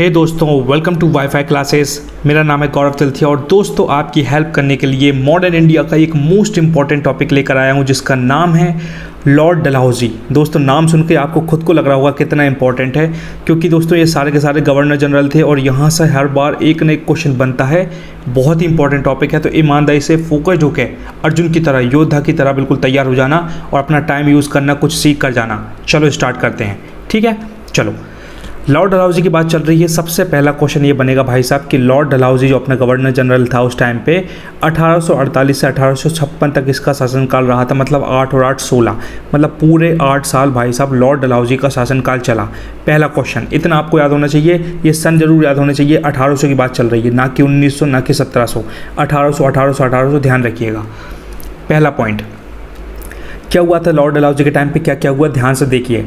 हे दोस्तों, welcome to wifi classes. मेरा नाम है गौरव तिलथिया और दोस्तों आपकी हेल्प करने के लिए मॉडर्न इंडिया का एक मोस्ट इंपॉर्टेंट टॉपिक लेकर आया हूं जिसका नाम है लॉर्ड डलहौजी। दोस्तों नाम सुन के आपको खुद को लग रहा होगा कितना इंपॉर्टेंट है, क्योंकि दोस्तों ये सारे के सारे गवर्नर जनरल थे और यहाँ से हर बार एक न एक क्वेश्चन बनता है। बहुत ही इंपॉर्टेंट टॉपिक है, तो ईमानदारी से फोकस्ड होकर अर्जुन की तरह, योद्धा की तरह बिल्कुल तैयार हो जाना और अपना टाइम यूज़ करना, कुछ सीख कर जाना। चलो स्टार्ट करते हैं, ठीक है। चलो, लॉर्ड डलहौजी की बात चल रही है। सबसे पहला क्वेश्चन ये बनेगा भाई साहब कि लॉर्ड डलहौजी जो अपना गवर्नर जनरल था उस टाइम पे 1848 से 1856 तक इसका शासनकाल रहा था। मतलब 8 और 8 16, मतलब पूरे 8 साल भाई साहब लॉर्ड डलहौजी का शासनकाल चला। पहला क्वेश्चन इतना आपको याद होना चाहिए, ये सन जरूर याद होने चाहिए। 1800 की बात चल रही है, ना कि 1900, ना कि 1700। 1800 ध्यान रखिएगा। पहला पॉइंट, क्या हुआ था लॉर्ड डलहौजी के टाइम पे, क्या क्या हुआ ध्यान से देखिए।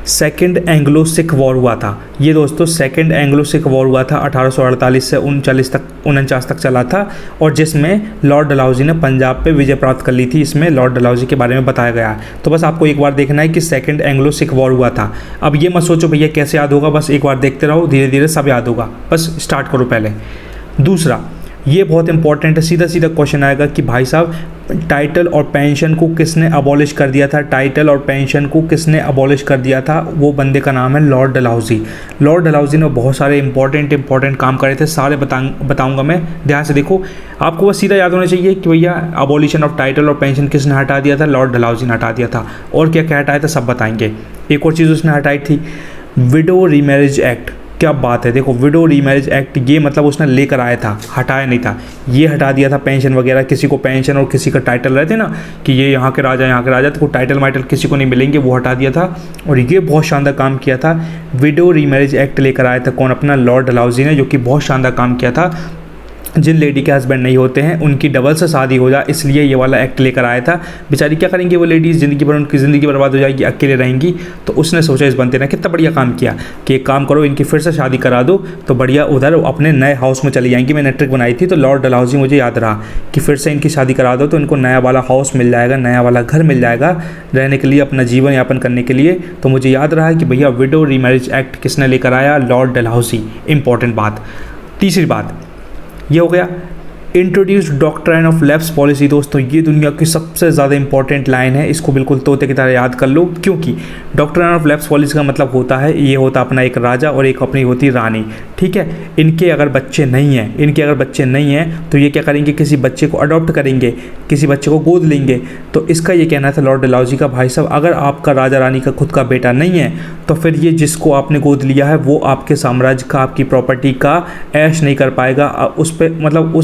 सेकेंड एंग्लो सिख वॉर हुआ था। ये दोस्तों सेकेंड एंग्लो सिख वॉर हुआ था, 1848 से 49 तक चला था, और जिसमें लॉर्ड डलहौजी ने पंजाब पे विजय प्राप्त कर ली थी। इसमें लॉर्ड डलहौजी के बारे में बताया गया है। तो बस आपको एक बार देखना है कि सेकेंड एंग्लो सिख वॉर हुआ था। अब ये मत सोचो भैया कैसे याद होगा, बस एक बार देखते रहो, धीरे धीरे सब याद होगा। बस स्टार्ट करो पहले। दूसरा, ये बहुत इंपॉर्टेंट है, सीधा सीधा क्वेश्चन आएगा कि भाई साहब टाइटल और पेंशन को किसने अबॉलिश कर दिया था। टाइटल और पेंशन को किसने अबॉलिश कर दिया था, वो बंदे का नाम है लॉर्ड डलहौजी। लॉर्ड डलहौजी ने बहुत सारे इंपॉर्टेंट काम करे थे, सारे बताऊंगा मैं, ध्यान से देखो। आपको बस सीधा याद होना चाहिए कि भैया अबॉलिशन ऑफ टाइटल और पेंशन किसने हटा दिया था, लॉर्ड डलहौजी ने हटा दिया था। और क्या क्या हटाया था सब बताएंगे। एक और चीज़ उसने हटाई थी, विडो रीमैरिज एक्ट। क्या बात है, देखो विडो रीमैरिज एक्ट, ये मतलब उसने लेकर आया था, हटाया नहीं था। ये हटा दिया था पेंशन वगैरह, किसी को पेंशन और किसी का टाइटल रहते ना कि ये यहाँ के राजा, तो टाइटल वाइटल किसी को नहीं मिलेंगे, वो हटा दिया था। और ये बहुत शानदार काम किया था, विडो रीमैरिज एक्ट लेकर आया था कौन, अपना लॉर्ड डलहौजी ने, जो कि बहुत शानदार काम किया था। जिन लेडी के हस्बैंड नहीं होते हैं उनकी डबल से शादी हो जाए, इसलिए ये वाला एक्ट लेकर आया था। बेचारी क्या करेंगे वो लेडीज़, ज़िंदगी भर उनकी ज़िंदगी बर्बाद हो जाएगी, अकेले रहेंगी। तो उसने सोचा इस बंदे ने कितना बढ़िया काम किया कि एक काम करो, इनकी फिर से शादी करा दो, तो बढ़िया उधर अपने नए हाउस में चली जाएंगी। मैंने ट्रिक बनाई थी, तो लॉर्ड डलहौजी मुझे याद रहा कि फिर से इनकी शादी करा दो तो इनको नया वाला हाउस मिल जाएगा, नया वाला घर मिल जाएगा रहने के लिए, अपना जीवन यापन करने के लिए। तो मुझे याद रहा कि भैया विडो रीमैरिज एक्ट किसने लेकर आया, लॉर्ड डलहौजी। इंपॉर्टेंट बात। तीसरी बात ये हो गया, introduce doctrine of lapse policy. दोस्तों ये दुनिया की सबसे ज़्यादा इंपॉर्टेंट लाइन है, इसको बिल्कुल तोते की तरह याद कर लो, क्योंकि डॉक्ट्राइन ऑफ लैप्स पॉलिसी का मतलब होता है, ये होता अपना एक राजा और एक अपनी होती रानी, ठीक है। इनके अगर बच्चे नहीं हैं तो ये क्या करेंगे, किसी बच्चे को अडॉप्ट करेंगे, किसी बच्चे को गोद लेंगे। तो इसका ये कहना था लॉर्ड डलहौजी का, भाई साहब अगर आपका राजा रानी का खुद का बेटा नहीं है तो फिर ये जिसको आपने गोद लिया है वो आपके साम्राज्य का, आपकी प्रॉपर्टी का ऐश नहीं कर पाएगा। उस पर मतलब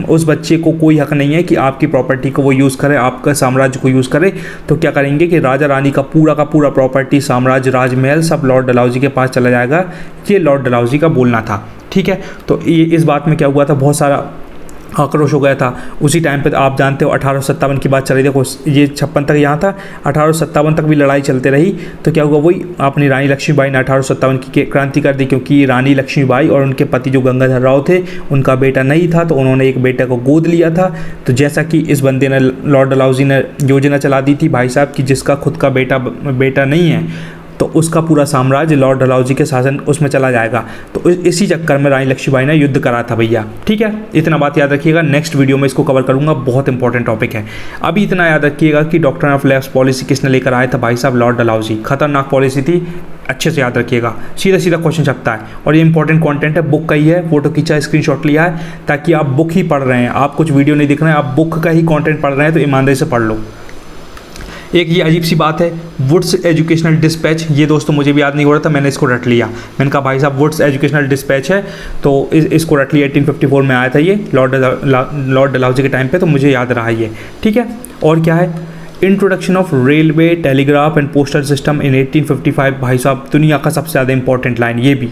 उस बच्चे को कोई हक नहीं है कि आपकी प्रॉपर्टी को वो यूज़ करे, आपका साम्राज्य को यूज़ करे। तो क्या करेंगे कि राजा रानी का पूरा प्रॉपर्टी, साम्राज्य, राजमहल सब लॉर्ड डलहौजी के पास चला जाएगा। ये लॉर्ड डलहौजी का बोलना था, ठीक है। तो ये इस बात में क्या हुआ था, बहुत सारा आक्रोश हो गया था उसी टाइम पे। आप जानते हो 1857 की बात चल रही, देखो ये 56 तक यहाँ था, 1857 तक भी लड़ाई चलते रही। तो क्या हुआ, वही अपनी रानी लक्ष्मीबाई ने 1857 की क्रांति कर दी, क्योंकि रानी लक्ष्मीबाई और उनके पति जो गंगाधर राव थे उनका बेटा नहीं था, तो उन्होंने एक बेटे को गोद लिया था। तो जैसा कि इस बंदे ने, लॉर्ड डलहौजी ने योजना चला दी थी भाई साहब कि जिसका खुद का बेटा नहीं है तो उसका पूरा साम्राज्य लॉर्ड डलहौजी के शासन उसमें चला जाएगा। तो इसी चक्कर में रानी लक्ष्मीबाई ने युद्ध करा था भैया, ठीक है। इतना बात याद रखिएगा, नेक्स्ट वीडियो में इसको कवर करूंगा, बहुत इंपॉर्टेंट टॉपिक है। अभी इतना याद रखिएगा कि डॉक्ट्राइन ऑफ लैप्स पॉलिसी किसने लेकर आया था, भाई साहब लॉर्ड डलहौजी। खतरनाक पॉलिसी थी, अच्छे से याद रखिएगा, सीधा सीधा क्वेश्चन छपता है। और ये इंपॉर्टेंट कंटेंट है, बुक का ही है, फोटो खींचा, स्क्रीनशॉट लिया है, ताकि आप बुक ही पढ़ रहे हैं, आप कुछ वीडियो नहीं देख रहे हैं, आप बुक का ही कंटेंट पढ़ रहे हैं, तो ईमानदारी से पढ़ लो। एक ये अजीब सी बात है, वुड्स एजुकेशनल डिस्पैच, ये दोस्तों मुझे भी याद नहीं हो रहा था, मैंने इसको रट लिया। मैंने कहा भाई साहब वुड्स एजुकेशनल डिस्पैच है, तो इसको रट लिया। 1854 में आया था ये लॉर्ड डलहौजी के टाइम पे, तो मुझे याद रहा ये, ठीक है। और क्या है, introduction of railway, telegraph and postal system in 1855। भाई साहब दुनिया का सबसे ज़्यादा इंपॉर्टेंट लाइन, ये भी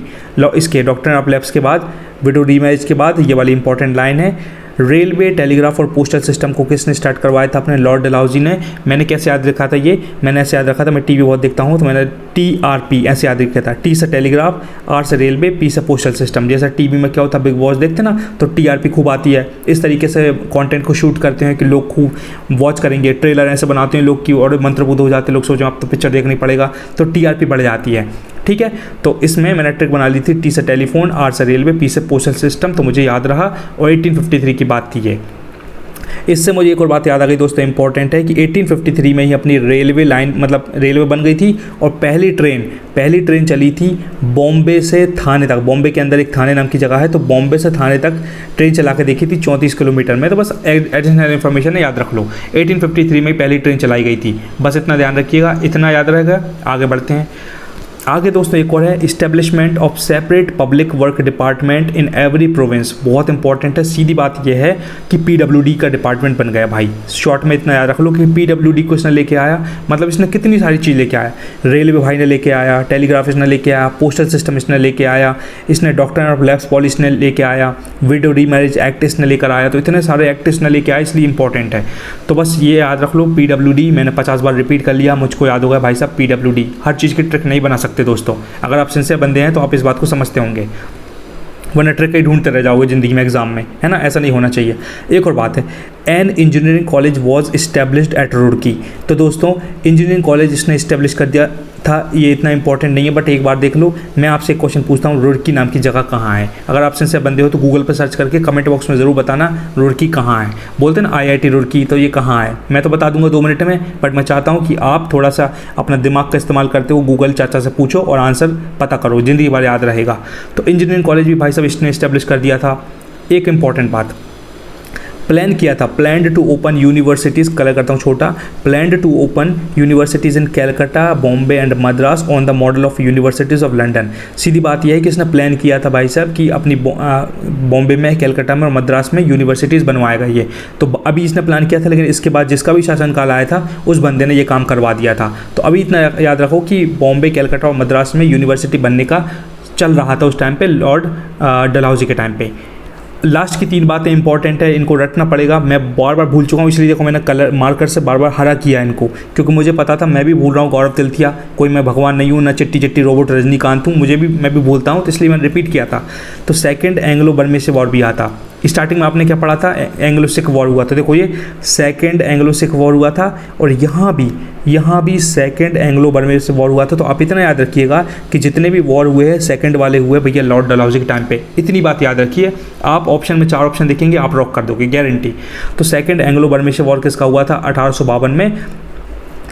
इसके डॉक्ट्राइन ऑफ लैप्स के बाद, विडो रीमैरिज के बाद ये वाली इंपॉर्टेंट लाइन है। रेलवे, टेलीग्राफ और पोस्टल सिस्टम को किसने स्टार्ट करवाया था, अपने लॉर्ड डलहौजी ने। मैंने कैसे याद रखा था ये, मैंने ऐसे याद रखा था, मैं टीवी बहुत देखता हूँ, तो मैंने TRP ऐसे याद रखा था। T से टेलीग्राफ, R से रेलवे, P से पोस्टल सिस्टम। जैसा टीवी में क्या होता है, बिग बॉस देखते ना, तो TRP खूब आती है। इस तरीके से कंटेंट को शूट करते हैं कि लोग खूब वॉच करेंगे, ट्रेलर ऐसे बनाते हैं लोग की, और मंत्रमुग्ध हो जाते हैं लोग, सोचो आप तो पिक्चर देखनी पड़ेगा, तो TRP बढ़ जाती है। ठीक है। तो इसमें मैंने ट्रिक बना ली थी, टी से टेलीफोन, आर से रेलवे, पी से पोस्टल सिस्टम, तो मुझे याद रहा और 1853 की बात थी ये। इससे मुझे एक और बात याद आ गई दोस्तों, इंपॉर्टेंट है कि 1853 में ही अपनी रेलवे लाइन मतलब रेलवे बन गई थी और पहली ट्रेन चली थी बॉम्बे से थाने तक। बॉम्बे के अंदर एक थाने नाम की जगह है, तो बॉम्बे से थाने तक ट्रेन चला के देखी थी 34 किलोमीटर में। तो बस एडिशनल इन्फॉर्मेशन है, याद रख लो 1853 में पहली ट्रेन चलाई गई थी, बस इतना ध्यान रखिएगा, इतना याद रहेगा। आगे बढ़ते हैं। आगे दोस्तों एक और है, establishment of separate public work department in every province. बहुत इंपॉर्टेंट है, सीधी बात यह है कि पीडब्ल्यूडी का डिपार्टमेंट बन गया भाई। शॉर्ट में इतना याद रख लो कि पीडब्ल्यूडी को इसने लेके आया, मतलब इसने कितनी सारी चीज़ लेके आया। रेलवे भाई ने लेके आया, टेलीग्राफ इसने लेके आया, पोस्टल सिस्टम इसने लेके आया, इसने डॉक्टर ऑफ लैब्स पॉलिसी ने लेके आया, विडो रीमैरिज एक्ट इसने लेकर आया। तो इतने सारे एक्ट इसने लेके आया, इसलिए इंपॉर्टेंट है। तो बस ये याद रख लो, पीडब्ल्यूडी मैंने 50 बार रिपीट कर लिया, मुझको याद होगा भाई साहब पीडब्ल्यूडी। हर चीज़ की ट्रिक नहीं बना सकते दोस्तों, अगर आप सिंसियर बंदे हैं तो आप इस बात को समझते होंगे, वरना ट्रिक ही ढूंढते रह जाओगे ज़िंदगी में एग्जाम में, है ना। ऐसा नहीं होना चाहिए। एक और बात है, an engineering college was established at Roorkee. तो दोस्तों इंजीनियरिंग कॉलेज इसने इस्टेब्लिश कर दिया था, ये इतना इंपॉर्टेंट नहीं है, बट एक बार देख लो। मैं आपसे एक क्वेश्चन पूछता हूँ, रुड़की नाम की जगह कहाँ है? अगर आप सिंसियर बंदे हो तो गूगल पर सर्च करके कमेंट बॉक्स में ज़रूर बताना रुड़की कहाँ है। बोलते हैं ना IIT रुड़की, तो ये कहाँ है? मैं तो बता दूंगा 2 मिनट में, बट मैं चाहता हूँ कि आप थोड़ा सा अपना दिमाग का इस्तेमाल करते हो, गूगल चाचा से पूछो और आंसर पता करो, ज़िंदगी भर याद रहेगा। तो इंजीनियरिंग कॉलेज भी भाई साहब इसने इस्टेब्लिश कर दिया था। एक इंपॉर्टेंट बात, प्लान किया था, planned to open universities, colour करता हूँ छोटा, planned to open universities in Calcutta, Bombay and Madras on the model of universities of London. सीधी बात यह है कि इसने प्लान किया था भाई साहब कि अपनी बॉम्बे में, कैलकाटा में और मद्रास में यूनिवर्सिटीज़ बनवाएगा ये। तो अभी इसने प्लान किया था, लेकिन इसके बाद जिसका भी शासनकाल आया था उस बंदे ने ये काम करवा दिया था। तो अभी इतना याद रखो कि बॉम्बे, कैलकाटा और मद्रास में यूनिवर्सिटी बनने का चल रहा था उस टाइम पे, लॉर्ड डलहौजी के टाइम पे। लास्ट की 3 बातें इंपॉर्टेंट है, इनको रटना पड़ेगा। मैं बार बार भूल चुका हूँ, इसलिए देखो मैंने कलर मार्कर से बार बार हरा किया इनको, क्योंकि मुझे पता था मैं भी भूल रहा हूँ। गौरव तिलथिया, कोई मैं भगवान नहीं हूँ, ना चिट्टी चिट्टी रोबोट रजनीकांत हूँ, मैं भी भूलता हूँ, तो इसलिए मैंने रिपीट किया था। तो सेकेंड एंग्लो बर्मे से वॉर भी आता। स्टार्टिंग में आपने क्या पढ़ा था? एंग्लो सिख वॉर हुआ था। देखो ये सेकेंड एंग्लो सिख वॉर हुआ था, और यहाँ भी सेकेंड एंग्लो बर्मे से वॉर हुआ था। तो आप इतना याद रखिएगा कि जितने भी वॉर हुए हैं सेकेंड वाले हुए भैया लॉर्ड डलहौजी के टाइम पे। इतनी बात याद रखिए। आप ऑप्शन में 4 ऑप्शन देखेंगे, आप रॉक कर दोगे गारंटी। तो सेकेंड एंग्लो बर्मे से वॉर किसका हुआ था? 1852 में,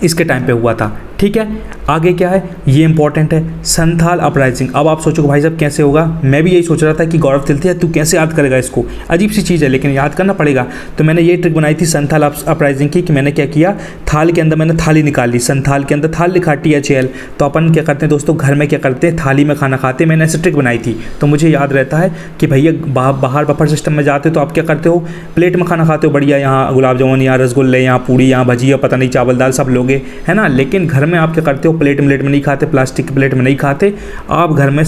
इसके टाइम पे हुआ था। ठीक है, आगे क्या है ये इंपॉर्टेंट है, संथाल अपराइजिंग। अब आप सोचोगे भाई साहब कैसे होगा? मैं भी यही सोच रहा था कि गौरव तिलथिया तू कैसे याद करेगा इसको, अजीब सी चीज़ है, लेकिन याद करना पड़ेगा। तो मैंने ये ट्रिक बनाई थी संथाल अपराइजिंग की, कि मैंने क्या किया, थाल के अंदर मैंने थाली निकाल ली, संथाल के अंदर थाल लिखा THAL। तो अपन क्या करते हैं दोस्तों, घर में क्या करते हैं, थाली में खाना खाते हैं। मैंने ऐसे ट्रिक बनाई थी, तो मुझे याद रहता है कि भैया बाहर बफर सिस्टम में जाते हो तो आप क्या करते हो, प्लेट में खाना खाते हो बढ़िया, यहाँ गुलाब जामुन, यहाँ रसगुल्ले, यहाँ पूड़ी, यहाँ भजिया, पता नहीं चावल दाल सब लोगे, है ना। लेकिन घर में आप क्या करते हो, प्लेट में नहीं खाते, प्लास्टिक की प्लेट में नहीं खाते, आप घर में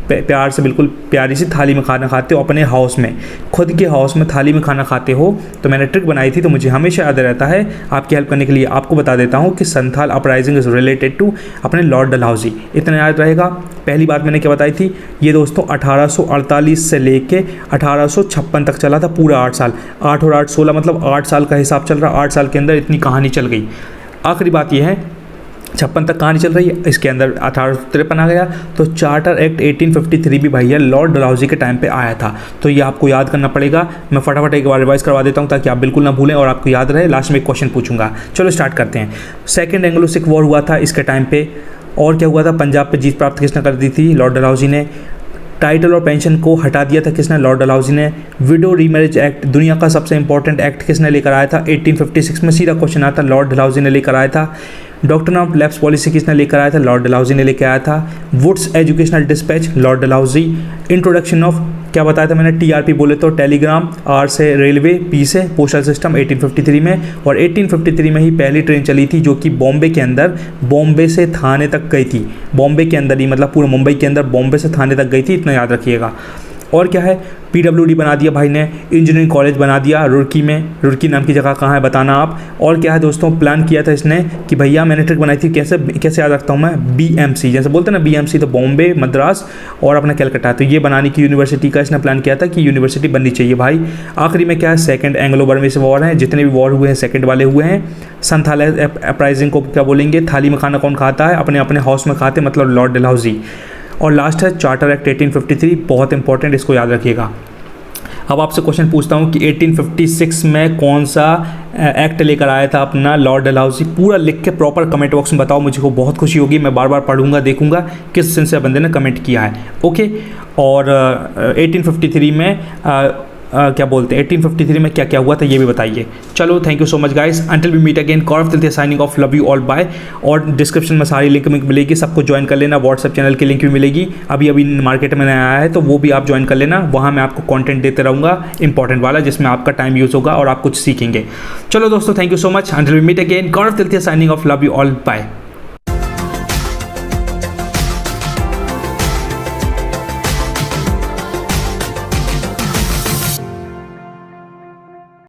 प्यार से, बिल्कुल प्यारी सी थाली में खाना खाते हो, अपने हाउस में, खुद के हाउस में थाली में खाना खाते हो। तो मैंने ट्रिक बनाई थी, तो मुझे हमेशा याद रहता है। आपकी हेल्प करने के लिए आपको बता देता हूँ कि Santhal uprising is related to अपने लॉर्ड डलहौजी, इतना याद रहेगा। पहली बात मैंने क्या बताई थी, ये दोस्तों 1848 से लेके 1856 तक चला था, पूरा 8 साल। 8 और 8 16, मतलब 8 साल का हिसाब चल रहा। 8 साल के अंदर इतनी कहानी चल गई। आखिरी बात यह है, 56 तक कहानी चल रही है, इसके अंदर 1853 आ गया। तो चार्टर एक्ट 1853 भी भैया लॉर्ड डलहौजी के टाइम पे आया था। तो ये आपको याद करना पड़ेगा। मैं फटाफट एक बार रिवाइज करवा देता हूँ ताकि आप बिल्कुल ना भूलें और आपको याद रहे। लास्ट में एक क्वेश्चन पूछूंगा, चलो स्टार्ट करते हैं। सेकेंड एंग्लो सिख वॉर हुआ था इसके टाइम पे। और क्या हुआ था, पंजाब पे जीत प्राप्त किसने कर दी थी, लॉर्ड डलहौजी ने। टाइटल और पेंशन को हटा दिया था किसने, लॉर्ड डलहौजी ने। विडो रीमैरिज एक्ट, दुनिया का सबसे इंपॉर्टेंट एक्ट, किसने लेकर आया था, 1856 में। सीधा क्वेश्चन आता, लॉर्ड डलहौजी ने लेकर आया था। डॉक्टर ऑफ लैब्स पॉलिसी किसने लेकर आया था, लॉर्ड डलहौजी ने लेकर आया था। Wood's educational dispatch, lord Dalhousie. Introduction of, क्या बताया था मैंने, TRP बोले तो टेलीग्राम, R से रेलवे, P से पोस्टल सिस्टम, 1853 में। और 1853 में ही पहली ट्रेन चली थी जो कि बॉम्बे के अंदर, बॉम्बे से थाने तक गई थी। बॉम्बे के अंदर ही, मतलब पूरे मुंबई के अंदर बॉम्बे से थाने तक गई थी, इतना याद रखिएगा। और क्या है, PWD बना दिया भाई ने, इंजीनियरिंग कॉलेज बना दिया रुड़की में, रुड़की नाम की जगह कहाँ है बताना आप। और क्या है दोस्तों, प्लान किया था इसने कि भैया मैंने ट्रिक बनाई थी, कैसे कैसे याद रखता हूँ मैं, BMC जैसे बोलते हैं ना, BMC तो बॉम्बे, मद्रास और अपना कलकत्ता, तो ये बनाने की यूनिवर्सिटी का इसने प्लान किया था कि यूनिवर्सिटी बननी चाहिए भाई। आखिरी में क्या है, सेकंड एंग्लो बर्मीज वॉर है, जितने भी वॉर हुए हैं सेकंड वाले हुए हैं। संथाल अपराइजिंग को क्या बोलेंगे, थाली में खाना कौन खाता है, अपने अपने हाउस में खाते, मतलब लॉर्ड डलहौजी। और लास्ट है चार्टर एक्ट 1853, बहुत इंपॉर्टेंट, इसको याद रखिएगा। अब आपसे क्वेश्चन पूछता हूँ कि 1856 में कौन सा एक्ट लेकर आया था अपना लॉर्ड डलहौजी, पूरा लिख के प्रॉपर कमेंट बॉक्स में बताओ, मुझे को बहुत खुशी होगी, मैं बार बार पढ़ूंगा देखूंगा किस सिंसियर बंदे ने कमेंट किया है। ओके, और 1853 में क्या बोलते हैं 1853 में क्या क्या हुआ था ये भी बताइए। चलो thank you so much guys, until we meet again, Gaurav Tilthia signing off, love you all bye. और डिस्क्रिप्शन में सारी लिंक मिलेगी, सबको ज्वाइन कर लेना, व्हाट्सएप चैनल की लिंक भी मिलेगी, अभी अभी मार्केट में नया आया है तो वो भी आप ज्वाइन कर लेना, वहाँ मैं आपको कंटेंट देते रहूँगा इंपॉर्टेंट वाला, जिसमें आपका टाइम यूज़ होगा और आप कुछ सीखेंगे। चलो दोस्तों thank you so much, until we meet again, Gaurav Tilthia signing off, love you all bye.